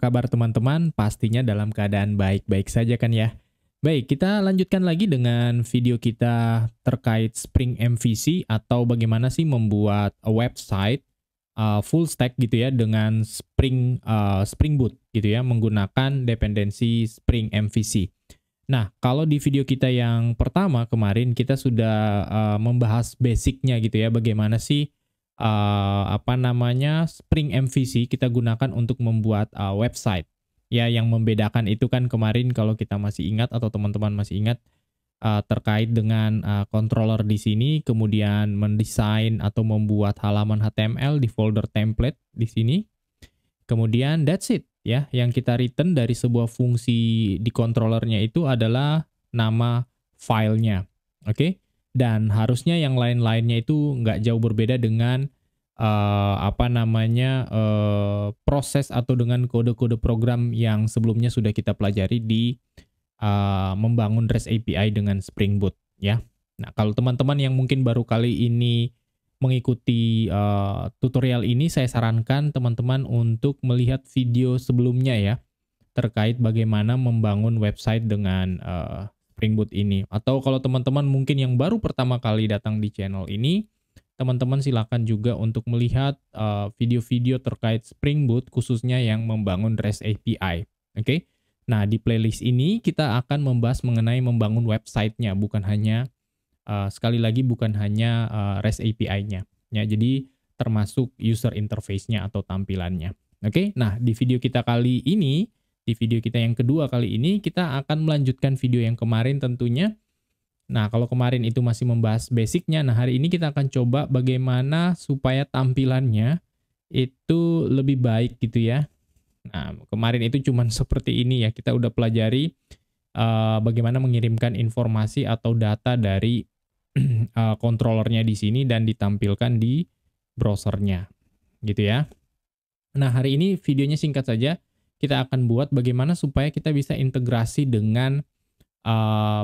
kabar teman-teman? Pastinya dalam keadaan baik-baik saja kan ya? Baik, kita lanjutkan lagi dengan video kita terkait Spring MVC atau bagaimana sih membuat website full stack gitu ya dengan Spring Boot gitu ya menggunakan dependensi Spring MVC. Nah, kalau di video kita yang pertama kemarin kita sudah membahas basicnya gitu ya, bagaimana sih Spring MVC kita gunakan untuk membuat website. Ya, yang membedakan itu kan kemarin kalau kita masih ingat atau teman-teman masih ingat terkait dengan controller di sini, kemudian mendesain atau membuat halaman HTML di folder template di sini. Kemudian that's it ya, yang kita return dari sebuah fungsi di controllernya itu adalah nama filenya. Oke? Dan harusnya yang lain-lainnya itu nggak jauh berbeda dengan proses atau dengan kode-kode program yang sebelumnya sudah kita pelajari di membangun REST API dengan Spring Boot ya. Nah, kalau teman-teman yang mungkin baru kali ini mengikuti tutorial ini, saya sarankan teman-teman untuk melihat video sebelumnya ya, terkait bagaimana membangun website dengan Spring Boot ini. Atau kalau teman-teman mungkin yang baru pertama kali datang di channel ini, teman-teman silakan juga untuk melihat video-video terkait Spring Boot khususnya yang membangun REST API. Oke? Nah, di playlist ini kita akan membahas mengenai membangun website-nya, bukan hanya sekali lagi bukan hanya REST API-nya. Ya, jadi termasuk user interface-nya atau tampilannya. Oke? Nah, di video kita kali ini, di video kita yang kedua kali ini, kita akan melanjutkan video yang kemarin tentunya. Nah, kalau kemarin itu masih membahas basicnya, nah hari ini kita akan coba bagaimana supaya tampilannya itu lebih baik gitu ya. Nah, kemarin itu cuman seperti ini ya, kita udah pelajari bagaimana mengirimkan informasi atau data dari controllernya di sini dan ditampilkan di browsernya, gitu ya. Nah, hari ini videonya singkat saja, kita akan buat bagaimana supaya kita bisa integrasi dengan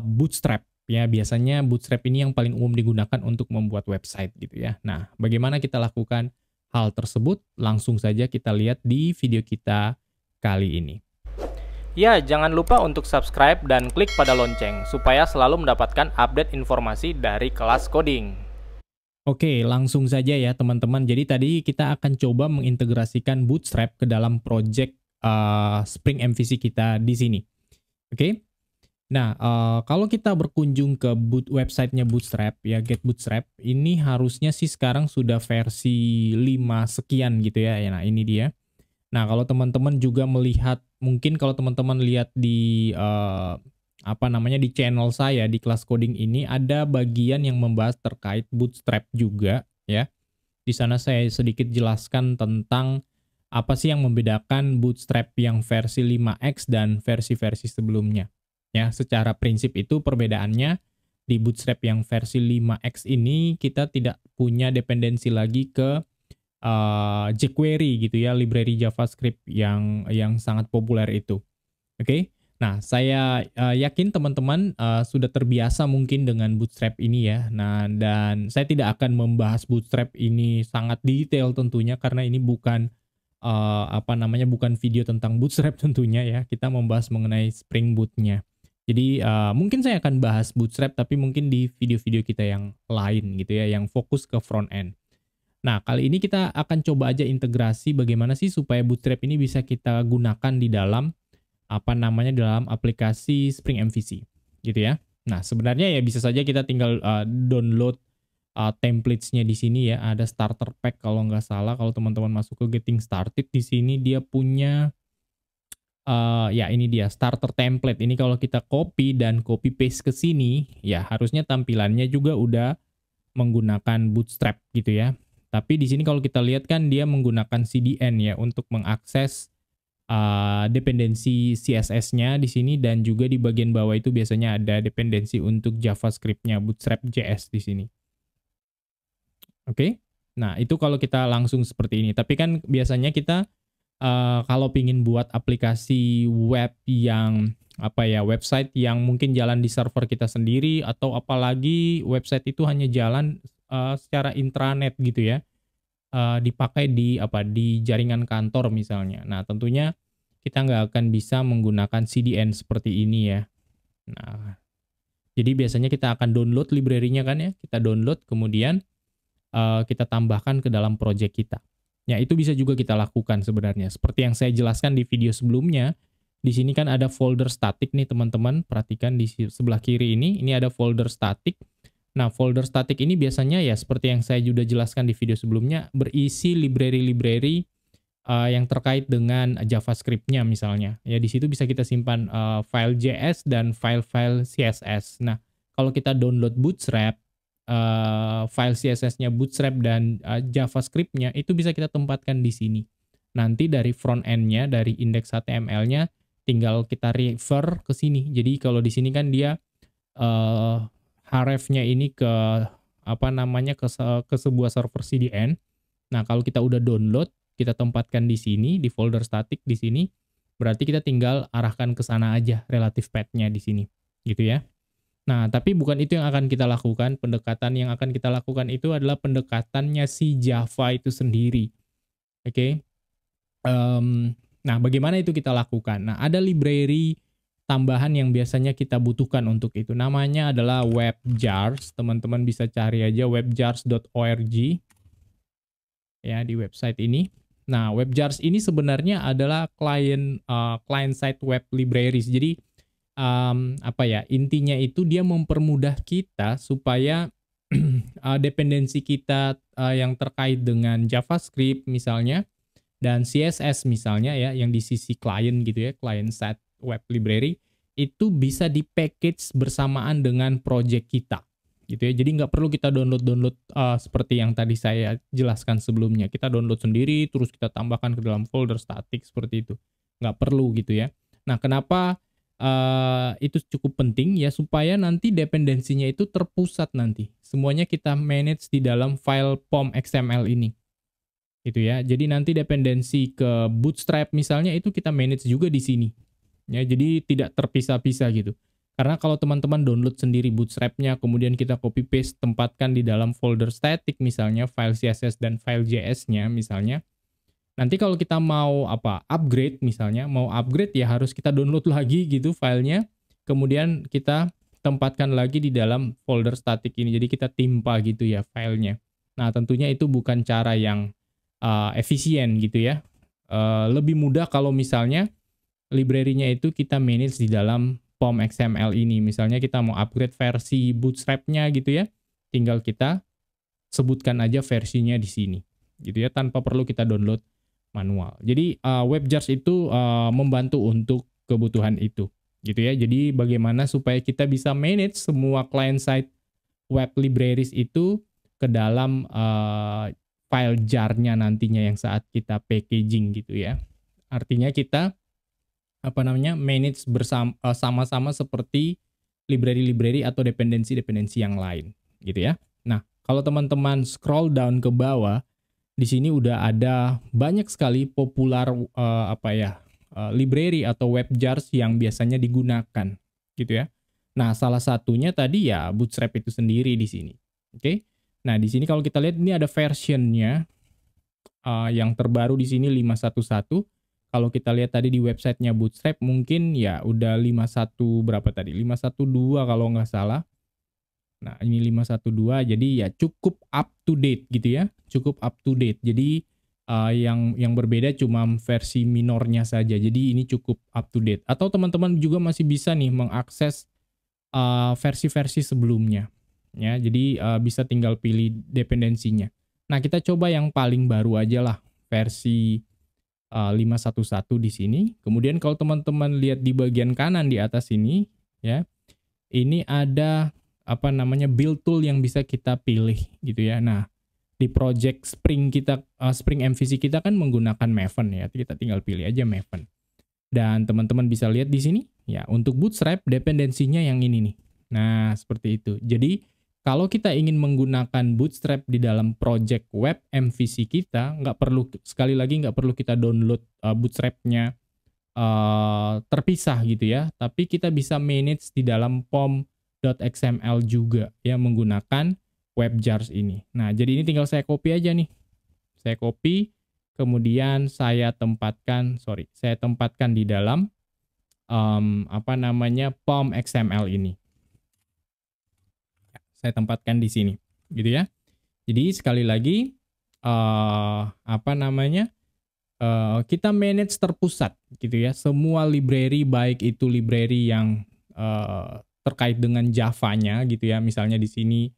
Bootstrap. Ya, biasanya Bootstrap ini yang paling umum digunakan untuk membuat website gitu ya. Nah, bagaimana kita lakukan hal tersebut? Langsung saja kita lihat di video kita kali ini. Ya, jangan lupa untuk subscribe dan klik pada lonceng supaya selalu mendapatkan update informasi dari kelas coding. Oke, langsung saja ya teman-teman. Jadi tadi kita akan coba mengintegrasikan Bootstrap ke dalam project Spring MVC kita di sini. Oke. Nah, kalau kita berkunjung ke websitenya Bootstrap, ya Get Bootstrap, ini harusnya sih sekarang sudah versi 5 sekian gitu ya. Nah, ini dia. Nah, kalau teman-teman juga melihat, mungkin kalau teman-teman lihat di di channel saya di kelas coding ini ada bagian yang membahas terkait Bootstrap juga ya. Di sana saya sedikit jelaskan tentang apa sih yang membedakan Bootstrap yang versi 5X dan versi-versi sebelumnya. Ya, secara prinsip itu perbedaannya di Bootstrap yang versi 5X ini kita tidak punya dependensi lagi ke jQuery gitu ya, library JavaScript yang sangat populer itu. Oke. Nah, saya yakin teman-teman sudah terbiasa mungkin dengan Bootstrap ini ya. Nah, dan saya tidak akan membahas Bootstrap ini sangat detail tentunya karena ini bukan bukan video tentang Bootstrap tentunya ya. Kita membahas mengenai Spring Boot-nya. Jadi mungkin saya akan bahas Bootstrap tapi mungkin di video-video kita yang lain gitu ya, yang fokus ke front end. Nah, kali ini kita akan coba aja integrasi bagaimana sih supaya Bootstrap ini bisa kita gunakan di dalam dalam aplikasi Spring MVC gitu ya. Nah, sebenarnya ya bisa saja kita tinggal download templates-nya di sini ya. Ada starter pack kalau nggak salah. Kalau teman-teman masuk ke Getting Started di sini dia punya ini dia starter template. Ini kalau kita copy dan copy paste ke sini, ya harusnya tampilannya juga udah menggunakan Bootstrap gitu ya. Tapi di sini kalau kita lihat kan dia menggunakan CDN ya untuk mengakses dependensi CSS-nya di sini, dan juga di bagian bawah itu biasanya ada dependensi untuk JavaScript-nya Bootstrap.js di sini. Oke. Nah, itu kalau kita langsung seperti ini. Tapi kan biasanya kita kalau pingin buat aplikasi web yang website yang mungkin jalan di server kita sendiri, atau apalagi website itu hanya jalan secara intranet gitu ya, dipakai di jaringan kantor misalnya. Nah, tentunya kita nggak akan bisa menggunakan CDN seperti ini ya. Nah, jadi biasanya kita akan download library-nya kan ya, kita download kemudian kita tambahkan ke dalam project kita. Ya, itu bisa juga kita lakukan sebenarnya. Seperti yang saya jelaskan di video sebelumnya, di sini kan ada folder static nih teman-teman, perhatikan di sebelah kiri ini ada folder static. Nah, folder static ini biasanya ya seperti yang saya sudah jelaskan di video sebelumnya, berisi library-library yang terkait dengan JavaScript-nya misalnya. Ya, di situ bisa kita simpan file JS dan file-file CSS. Nah, kalau kita download Bootstrap, file CSS-nya Bootstrap dan JavaScript-nya itu bisa kita tempatkan di sini. Nanti dari front end-nya, dari indeks HTML-nya, tinggal kita refer ke sini. Jadi kalau di sini kan dia href-nya ini ke ke sebuah server CDN. Nah, kalau kita udah download, kita tempatkan di sini, di folder static di sini, berarti kita tinggal arahkan ke sana aja relative path-nya di sini, gitu ya. Nah, tapi bukan itu yang akan kita lakukan. Pendekatan yang akan kita lakukan itu adalah pendekatannya si Java itu sendiri. Oke. Nah, bagaimana itu kita lakukan? Nah, ada library tambahan yang biasanya kita butuhkan untuk itu. Namanya adalah WebJars. Teman-teman bisa cari aja webjars.org ya di website ini. Nah, WebJars ini sebenarnya adalah client side web libraries. Jadi intinya itu dia mempermudah kita supaya dependensi kita yang terkait dengan JavaScript misalnya dan CSS misalnya ya yang di sisi client gitu ya, client side web library itu bisa di-package bersamaan dengan project kita gitu ya. Jadi nggak perlu kita download seperti yang tadi saya jelaskan sebelumnya. Kita download sendiri terus kita tambahkan ke dalam folder static seperti itu. Nggak perlu gitu ya. Nah, kenapa itu cukup penting ya supaya nanti dependensinya itu terpusat nanti. Semuanya kita manage di dalam file POM XML ini. Gitu ya. Jadi nanti dependensi ke Bootstrap misalnya itu kita manage juga di sini. Ya, jadi tidak terpisah-pisah gitu. Karena kalau teman-teman download sendiri Bootstrap-nya, kemudian kita copy paste tempatkan di dalam folder static misalnya file CSS dan file JS-nya misalnya. Nanti kalau kita mau upgrade misalnya, mau upgrade ya harus kita download lagi gitu filenya, kemudian kita tempatkan lagi di dalam folder static ini. Jadi kita timpa gitu ya filenya. Nah, tentunya itu bukan cara yang efisien gitu ya. Lebih mudah kalau misalnya library-nya itu kita manage di dalam POM XML ini. Misalnya kita mau upgrade versi Bootstrap-nya gitu ya, tinggal kita sebutkan aja versinya di sini gitu ya, tanpa perlu kita download manual. Jadi WebJars itu membantu untuk kebutuhan itu gitu ya. Jadi bagaimana supaya kita bisa manage semua client side web libraries itu ke dalam file jar-nya nantinya yang saat kita packaging gitu ya. Artinya kita manage sama-sama seperti library-library atau dependensi-dependensi yang lain gitu ya. Nah, kalau teman-teman scroll down ke bawah, di sini udah ada banyak sekali populer library atau WebJars yang biasanya digunakan gitu ya. Nah, salah satunya tadi ya Bootstrap itu sendiri di sini. Oke. Nah, di sini kalau kita lihat ini ada versionnya yang terbaru di sini 5.1.1. Kalau kita lihat tadi di websitenya Bootstrap mungkin ya udah 5.1 berapa tadi? 5.1.2 kalau nggak salah. Nah, ini 5.1.2 jadi ya cukup up to date gitu ya. Cukup up to date. Jadi yang berbeda cuma versi minornya saja. Jadi ini cukup up to date. Atau teman-teman juga masih bisa nih mengakses versi-versi sebelumnya. Ya, jadi bisa tinggal pilih dependensinya. Nah, kita coba yang paling baru aja lah, versi 5.1.1 di sini. Kemudian kalau teman-teman lihat di bagian kanan di atas ini ya, ini ada build tool yang bisa kita pilih gitu ya. Nah, di project Spring kita, Spring MVC kita kan menggunakan Maven ya. Kita tinggal pilih aja Maven. Dan teman-teman bisa lihat di sini ya, untuk Bootstrap dependensinya yang ini nih. Nah, seperti itu. Jadi kalau kita ingin menggunakan Bootstrap di dalam project web MVC kita, sekali lagi nggak perlu kita download Bootstrap-nya terpisah gitu ya. Tapi kita bisa manage di dalam pom.xml juga ya menggunakan WebJars ini. Nah, jadi ini tinggal saya copy aja nih. Saya copy, kemudian saya tempatkan di dalam POM XML ini. Saya tempatkan di sini, gitu ya. Jadi sekali lagi kita manage terpusat, gitu ya. Semua library, baik itu library yang terkait dengan Java-nya, gitu ya. Misalnya di sini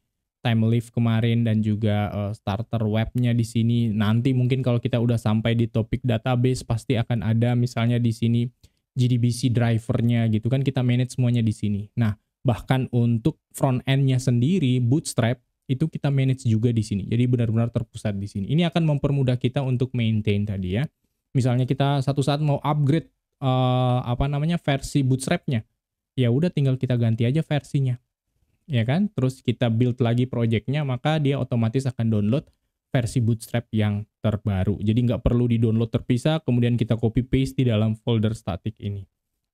TimeLeaf kemarin dan juga starter webnya di sini. Nanti mungkin kalau kita udah sampai di topik database pasti akan ada misalnya di sini JDBC drivernya, gitu kan, kita manage semuanya di sini. Nah, bahkan untuk front end-nya sendiri, Bootstrap, itu kita manage juga di sini. Jadi benar-benar terpusat di sini. Ini akan mempermudah kita untuk maintain tadi ya. Misalnya kita satu saat mau upgrade versi Bootstrap-nya. Ya udah tinggal kita ganti aja versinya. Ya kan? Terus kita build lagi project-nya, maka dia otomatis akan download versi Bootstrap yang terbaru. Jadi nggak perlu di-download terpisah, kemudian kita copy paste di dalam folder static ini.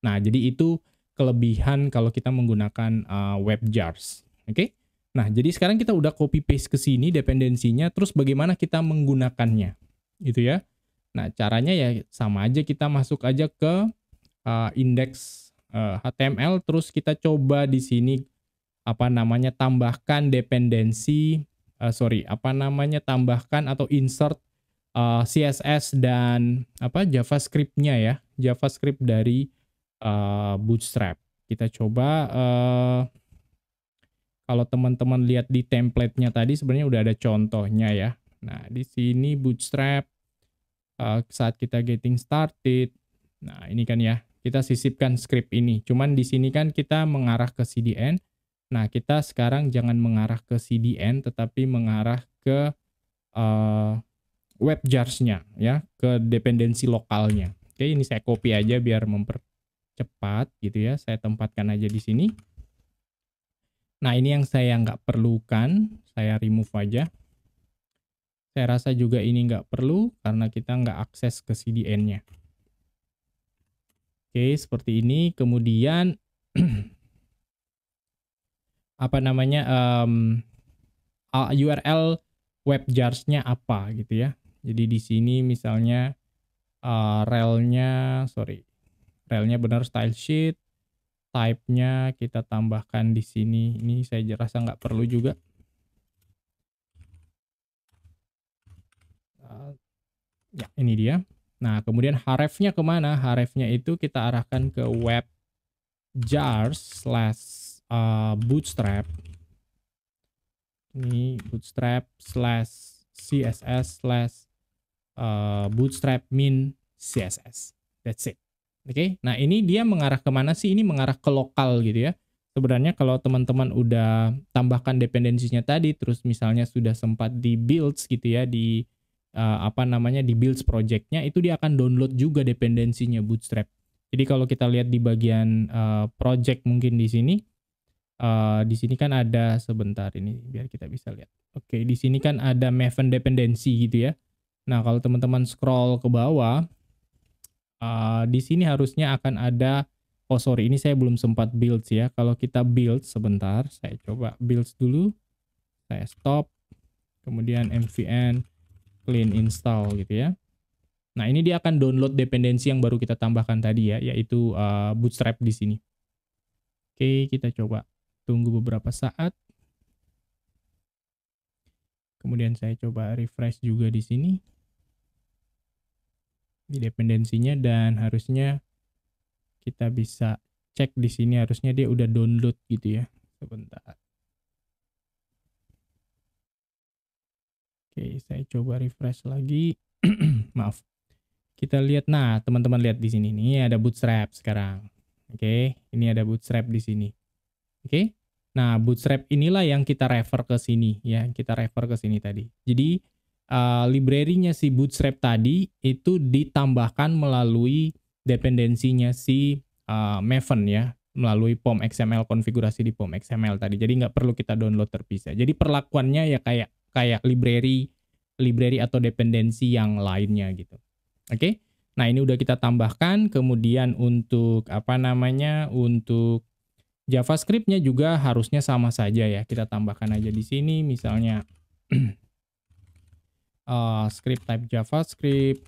Nah, jadi itu kelebihan kalau kita menggunakan WebJars. Oke? Nah, jadi sekarang kita udah copy paste ke sini dependensinya, terus bagaimana kita menggunakannya, gitu ya. Nah, caranya ya sama aja, kita masuk aja ke index HTML, terus kita coba di sini tambahkan dependensi tambahkan atau insert CSS dan JavaScript-nya ya, JavaScript dari Bootstrap. Kita coba kalau teman-teman lihat di template-nya tadi sebenarnya udah ada contohnya ya. Nah, di sini Bootstrap saat kita getting started. Nah, ini kan ya, kita sisipkan script ini. Cuman di sini kan kita mengarah ke CDN. Nah, kita sekarang jangan mengarah ke CDN, tetapi mengarah ke WebJars-nya, ya, ke dependensi lokalnya. Oke, ini saya copy aja biar mempercepat, gitu ya. Saya tempatkan aja di sini. Nah, ini yang saya nggak perlukan, saya remove aja. Saya rasa juga ini nggak perlu, karena kita nggak akses ke CDN-nya. Oke, seperti ini. Kemudian URL WebJars-nya apa gitu ya. Jadi di sini misalnya relnya benar style sheet, type-nya kita tambahkan di sini. Ini saya rasa nggak perlu juga. Ya, ini dia. Nah, kemudian href-nya kemana? Href-nya itu kita arahkan ke WebJars/bootstrap. Ini bootstrap/css/bootstrap min css. That's it. Oke. Nah, ini dia mengarah kemana sih? Ini mengarah ke lokal gitu ya. Sebenarnya kalau teman-teman udah tambahkan dependensinya tadi, terus misalnya sudah sempat di builds gitu ya, di di builds projectnya, itu dia akan download juga dependensinya Bootstrap. Jadi kalau kita lihat di bagian project mungkin di sini kan ada, sebentar ini biar kita bisa lihat. Oke, di sini kan ada Maven dependensi gitu ya. Nah, kalau teman-teman scroll ke bawah, di sini harusnya akan ada, ini saya belum sempat builds ya. Kalau kita build sebentar, saya coba builds dulu. Saya stop, kemudian mvn clean install gitu ya. Nah, ini dia akan download dependensi yang baru kita tambahkan tadi ya, yaitu Bootstrap di sini. Oke, kita coba tunggu beberapa saat. Kemudian saya coba refresh juga di sini. Di dependensinya, dan harusnya kita bisa cek di sini, harusnya dia udah download gitu ya. Sebentar. Oke, saya coba refresh lagi. Maaf. Kita lihat, nah teman-teman lihat di sini nih ada Bootstrap sekarang. Oke, ini ada Bootstrap di sini. Oke. Nah, Bootstrap inilah yang kita refer ke sini ya, kita refer ke sini tadi. Jadi library-nya si Bootstrap tadi itu ditambahkan melalui dependensinya si Maven ya, melalui POM XML, konfigurasi di POM XML tadi. Jadi nggak perlu kita download terpisah. Jadi perlakuannya ya kayak library atau dependensi yang lainnya gitu. Oke. Nah, ini udah kita tambahkan. Kemudian untuk untuk JavaScript-nya juga harusnya sama saja ya. Kita tambahkan aja di sini misalnya script type JavaScript.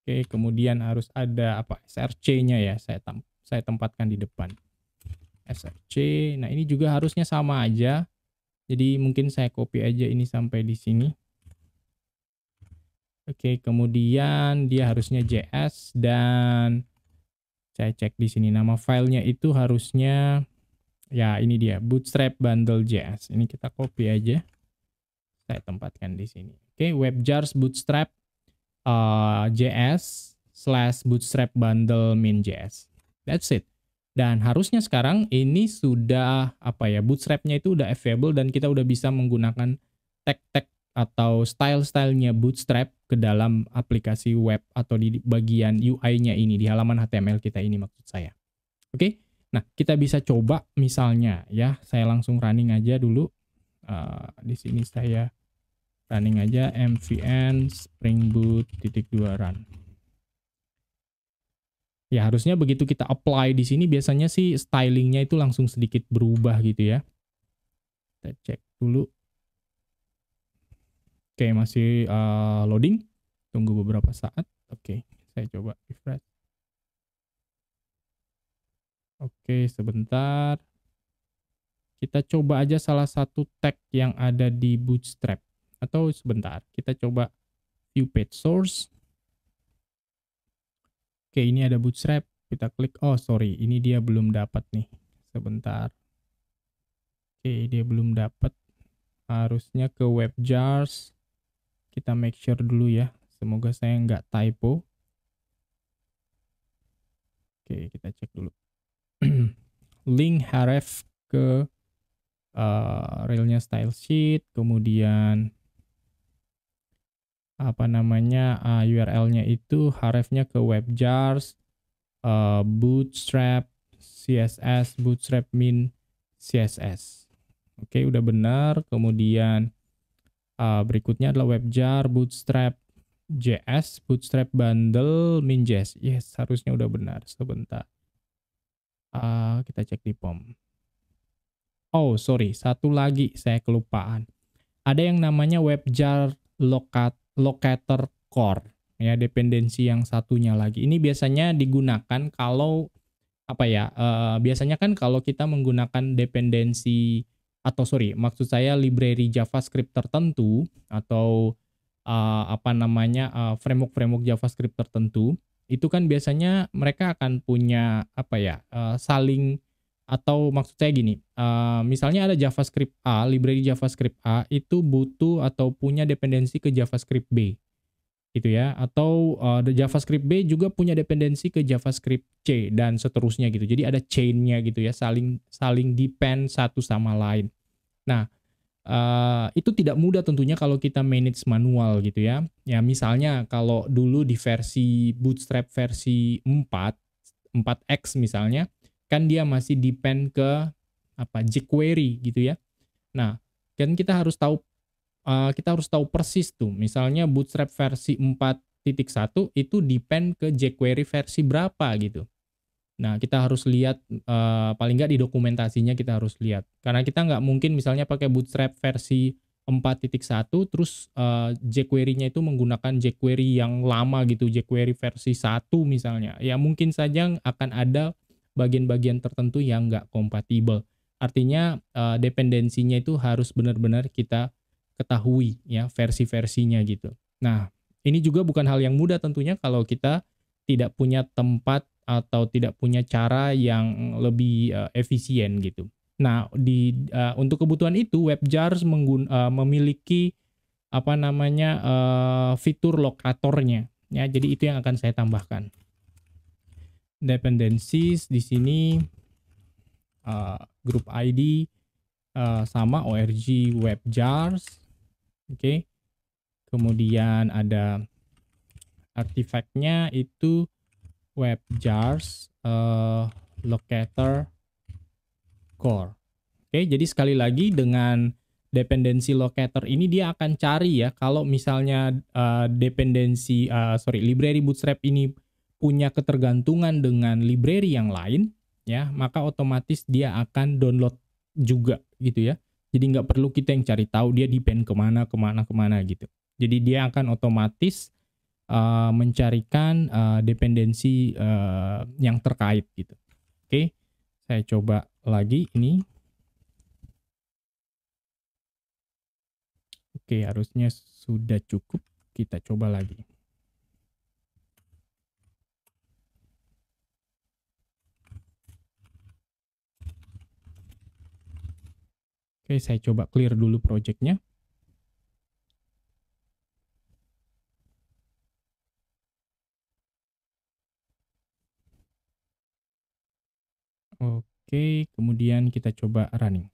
Oke, kemudian harus ada apa? src-nya ya, saya tempatkan di depan. src. Nah, ini juga harusnya sama aja. Jadi mungkin saya copy aja ini sampai di sini. Oke, kemudian dia harusnya JS dan saya cek di sini nama filenya itu harusnya ya ini dia Bootstrap Bundle JS. Ini kita copy aja. Saya tempatkan di sini. Oke, WebJars Bootstrap JS/Bootstrap Bundle min.js. That's it. Dan harusnya sekarang ini sudah apa ya, Bootstrap-nya itu udah available dan kita udah bisa menggunakan tag-tag atau style-stylenya Bootstrap ke dalam aplikasi web atau di bagian UI-nya ini, di halaman HTML kita ini maksud saya. Oke, nah kita bisa coba misalnya ya, saya langsung running aja dulu. Di sini saya running aja mvn spring boot .2 run. Ya harusnya begitu kita apply di sini biasanya sih stylingnya itu langsung sedikit berubah gitu ya. Kita cek dulu. Oke, masih loading. Tunggu beberapa saat. Oke, saya coba refresh. Oke, sebentar. Kita coba aja salah satu tag yang ada di Bootstrap. Atau sebentar, kita coba view page source. Oke, ini ada Bootstrap. Kita klik. Oh, sorry. Ini dia belum dapat nih. Sebentar. Oke, dia belum dapat. Harusnya ke WebJars. Kita make sure dulu ya. Semoga saya nggak typo. Oke, kita cek dulu. Link href ke railnya style sheet. Kemudian apa namanya URL-nya itu href-nya ke WebJars, Bootstrap CSS, Bootstrap min CSS. Oke, udah benar. Kemudian berikutnya adalah WebJars, Bootstrap JS, Bootstrap Bundle min.js. Yes, harusnya udah benar. Sebentar. Kita cek di POM. Oh, sorry. Satu lagi saya kelupaan. Ada yang namanya WebJars Locator Core, ya, dependensi yang satunya lagi. Ini biasanya digunakan kalau apa ya? Biasanya kan kalau kita menggunakan dependensi atau maksud saya library JavaScript tertentu atau apa namanya framework JavaScript tertentu, itu kan biasanya mereka akan punya apa ya? Saling atau maksud saya gini, misalnya ada JavaScript A, library JavaScript A itu butuh atau punya dependensi ke JavaScript B, gitu ya, atau JavaScript B juga punya dependensi ke JavaScript C dan seterusnya gitu. Jadi ada chain-nya gitu ya, saling depend satu sama lain. Nah, itu tidak mudah tentunya kalau kita manage manual gitu ya. Ya misalnya kalau dulu di versi Bootstrap versi 4X misalnya, kan dia masih depend ke apa jQuery gitu ya. Nah, kan kita harus tahu persis tuh. Misalnya Bootstrap versi 4.1 itu depend ke jQuery versi berapa gitu. Nah, kita harus lihat paling nggak di dokumentasinya kita harus lihat. Karena kita nggak mungkin misalnya pakai Bootstrap versi 4.1 terus jQuery-nya itu menggunakan jQuery yang lama gitu, jQuery versi 1 misalnya. Ya mungkin saja akan ada bagian-bagian tertentu yang nggak kompatibel. Artinya dependensinya itu harus benar-benar kita ketahui ya versi-versinya gitu. Nah, ini juga bukan hal yang mudah tentunya kalau kita tidak punya tempat atau tidak punya cara yang lebih efisien gitu. Nah, untuk kebutuhan itu WebJars memiliki apa namanya fitur lokatornya ya. Jadi itu yang akan saya tambahkan. Dependencies di sini group ID sama org WebJars. Oke. Kemudian ada artifactnya itu WebJars locator core. Oke, jadi sekali lagi dengan dependensi locator ini dia akan cari ya kalau misalnya library Bootstrap ini punya ketergantungan dengan library yang lain ya, maka otomatis dia akan download juga gitu ya. Jadi nggak perlu kita yang cari tahu dia depend kemana gitu. Jadi dia akan otomatis mencarikan dependensi yang terkait gitu. Oke, saya coba lagi ini. Oke, harusnya sudah cukup. Kita coba lagi. Oke, saya coba clear dulu projectnya. Oke, kemudian kita coba running.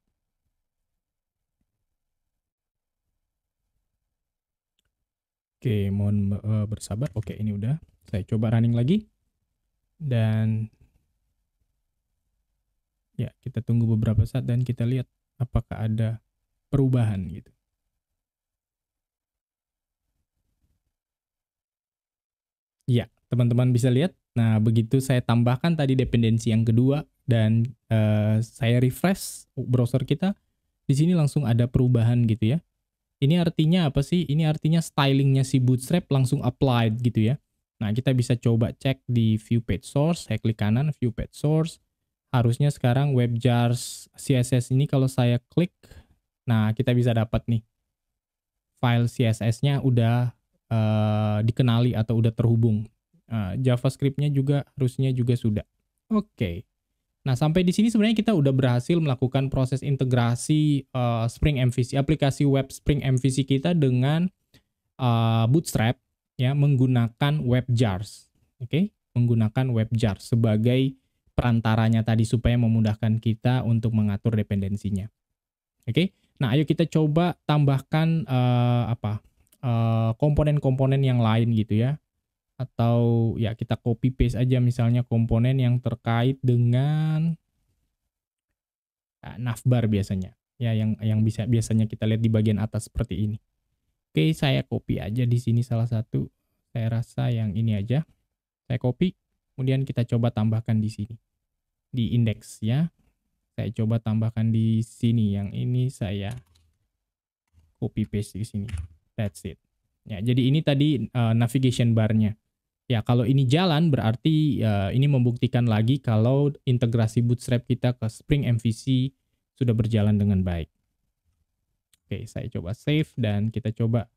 Oke, mohon bersabar. Oke, ini udah. Saya coba running lagi. Dan ya, kita tunggu beberapa saat dan kita lihat apakah ada perubahan gitu. Ya, teman-teman bisa lihat. Nah, begitu saya tambahkan tadi dependensi yang kedua dan saya refresh browser kita, di sini langsung ada perubahan gitu ya. Ini artinya apa sih? Ini artinya stylingnya si Bootstrap langsung applied gitu ya. Nah, kita bisa coba cek di view page source. Saya klik kanan, view page source. Harusnya sekarang WebJars CSS ini kalau saya klik, nah kita bisa dapat nih file CSS-nya udah dikenali atau udah terhubung. JavaScript-nya juga harusnya juga sudah. Oke. Nah, sampai di sini sebenarnya kita udah berhasil melakukan proses integrasi Spring MVC, aplikasi web Spring MVC kita dengan Bootstrap ya menggunakan WebJars. Oke, menggunakan WebJars sebagai perantaranya tadi supaya memudahkan kita untuk mengatur dependensinya. Oke. Nah, ayo kita coba tambahkan komponen-komponen yang lain gitu ya. Atau ya kita copy paste aja misalnya komponen yang terkait dengan navbar biasanya. Ya yang biasanya kita lihat di bagian atas seperti ini. Oke, saya copy aja di sini salah satu. Saya rasa yang ini aja. Saya copy, kemudian kita coba tambahkan di sini. Di index ya. Saya coba tambahkan di sini. Yang ini saya copy paste di sini. That's it. Ya, jadi ini tadi navigation bar-nya. Ya, kalau ini jalan berarti ini membuktikan lagi kalau integrasi Bootstrap kita ke Spring MVC sudah berjalan dengan baik. Oke, saya coba save dan kita coba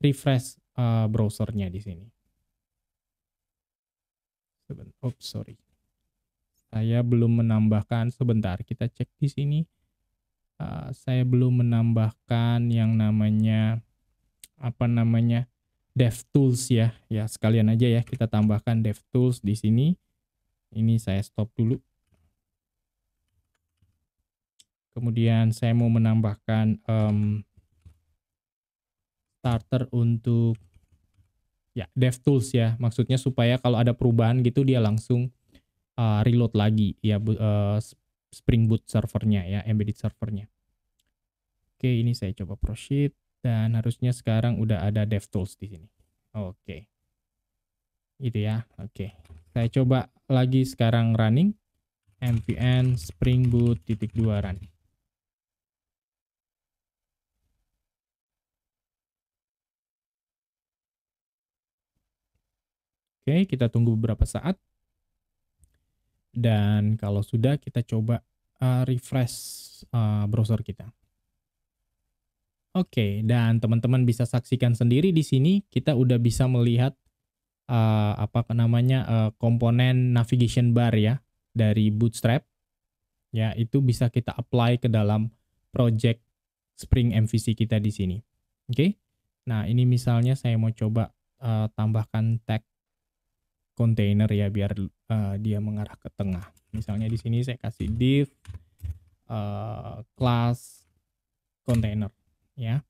refresh browsernya di sini. Oops, sorry. Saya belum menambahkan, sebentar kita cek di sini. Saya belum menambahkan yang namanya DevTools ya. Ya, sekalian aja ya kita tambahkan DevTools di sini. Ini saya stop dulu. Kemudian saya mau menambahkan starter untuk ya DevTools ya. Maksudnya supaya kalau ada perubahan gitu dia langsung reload lagi ya Spring Boot servernya ya, embedded servernya. Oke, ini saya coba proceed dan harusnya sekarang udah ada DevTools di sini. Oke. Gitu ya. Oke. Saya coba lagi sekarang running npm Spring Boot .2 run. Oke, kita tunggu beberapa saat. Dan kalau sudah kita coba refresh browser kita. Oke, dan teman-teman bisa saksikan sendiri di sini kita udah bisa melihat komponen navigation bar ya dari Bootstrap. Ya, itu bisa kita apply ke dalam project Spring MVC kita di sini. Oke. Nah, ini misalnya saya mau coba tambahkan tag container ya biar dia mengarah ke tengah. Misalnya di sini saya kasih div class container ya.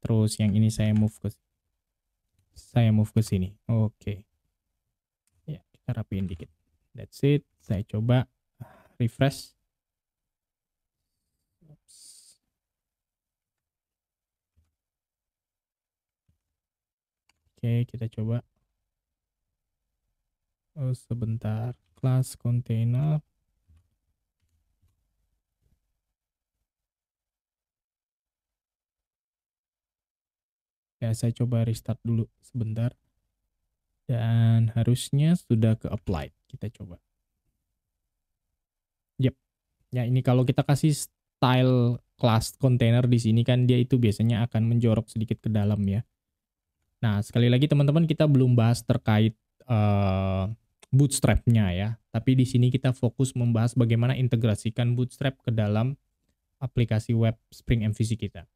Terus yang ini saya move ke sini. Oke. Ya, kita rapiin dikit. That's it. Saya coba refresh. Oke, kita coba. Oh, sebentar. Class container. Ya, saya coba restart dulu sebentar. Dan harusnya sudah ke applied. Kita coba. Yep. Ya, ini kalau kita kasih style class container di sini kan dia itu biasanya akan menjorok sedikit ke dalam ya. Nah, sekali lagi teman-teman kita belum bahas terkait Bootstrap-nya ya. Tapi di sini kita fokus membahas bagaimana integrasikan Bootstrap ke dalam aplikasi web Spring MVC kita.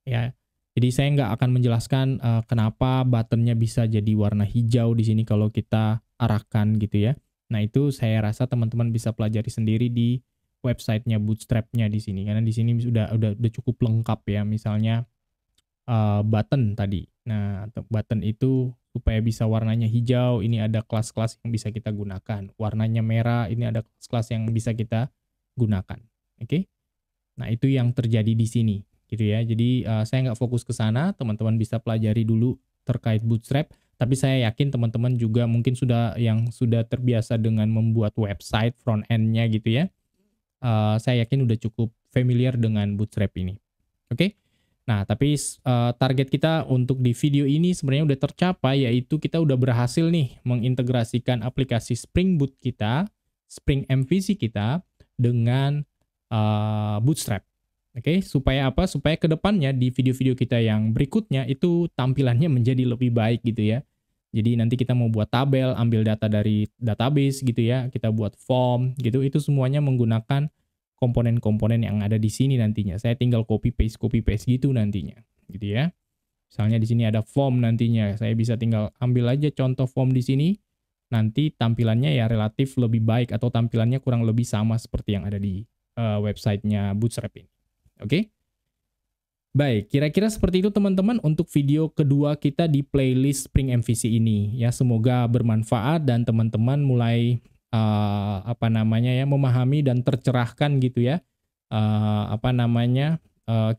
Ya. Jadi saya nggak akan menjelaskan kenapa buttonnya bisa jadi warna hijau di sini kalau kita arahkan gitu ya. Nah, itu saya rasa teman-teman bisa pelajari sendiri di websitenya Bootstrap-nya di sini. Karena di sini udah cukup lengkap ya. Misalnya button tadi. Nah, button itu supaya bisa warnanya hijau, ini ada kelas-kelas yang bisa kita gunakan. Warnanya merah, ini ada kelas-kelas yang bisa kita gunakan. Oke? Nah, itu yang terjadi di sini, gitu ya. Jadi, saya nggak fokus ke sana, teman-teman bisa pelajari dulu terkait Bootstrap, tapi saya yakin teman-teman juga mungkin sudah terbiasa dengan membuat website front end-nya gitu ya. Saya yakin udah cukup familiar dengan Bootstrap ini. Oke? Nah, tapi target kita untuk di video ini sebenarnya udah tercapai, yaitu kita udah berhasil nih mengintegrasikan aplikasi Spring Boot kita, Spring MVC kita dengan Bootstrap. Oke, supaya apa? Supaya ke depannya di video-video kita yang berikutnya itu tampilannya menjadi lebih baik gitu ya. Jadi nanti kita mau buat tabel, ambil data dari database gitu ya, kita buat form gitu, itu semuanya menggunakan komponen-komponen yang ada di sini nantinya. Saya tinggal copy paste gitu nantinya, gitu ya. Misalnya di sini ada form nantinya, saya bisa tinggal ambil aja contoh form di sini. Nanti tampilannya ya relatif lebih baik atau tampilannya kurang lebih sama seperti yang ada di websitenya Bootstrap ini. Oke? Baik, kira-kira seperti itu teman-teman untuk video kedua kita di playlist Spring MVC ini. Ya, semoga bermanfaat dan teman-teman mulai memahami dan tercerahkan gitu ya.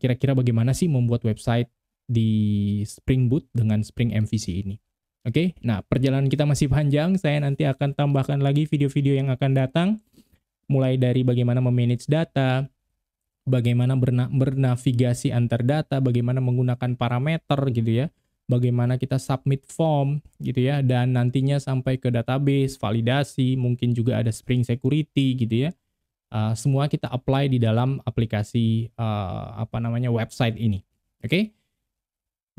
Kira-kira bagaimana sih membuat website di Spring Boot dengan Spring MVC ini. Oke, nah perjalanan kita masih panjang. Saya nanti akan tambahkan lagi video-video yang akan datang. Mulai dari bagaimana memanage data, bagaimana bernavigasi antar data, bagaimana menggunakan parameter gitu ya, bagaimana kita submit form gitu ya, dan nantinya sampai ke database, validasi, mungkin juga ada Spring Security gitu ya. Semua kita apply di dalam aplikasi website ini. Oke?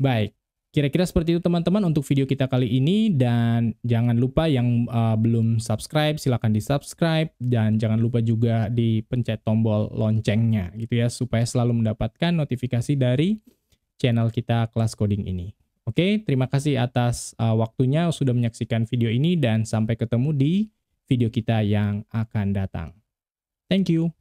Baik. Kira-kira seperti itu teman-teman untuk video kita kali ini, dan jangan lupa yang belum subscribe silakan di-subscribe, dan jangan lupa juga dipencet tombol loncengnya gitu ya supaya selalu mendapatkan notifikasi dari channel kita Kelas Coding ini. Oke, terima kasih atas waktunya sudah menyaksikan video ini, dan sampai ketemu di video kita yang akan datang. Thank you.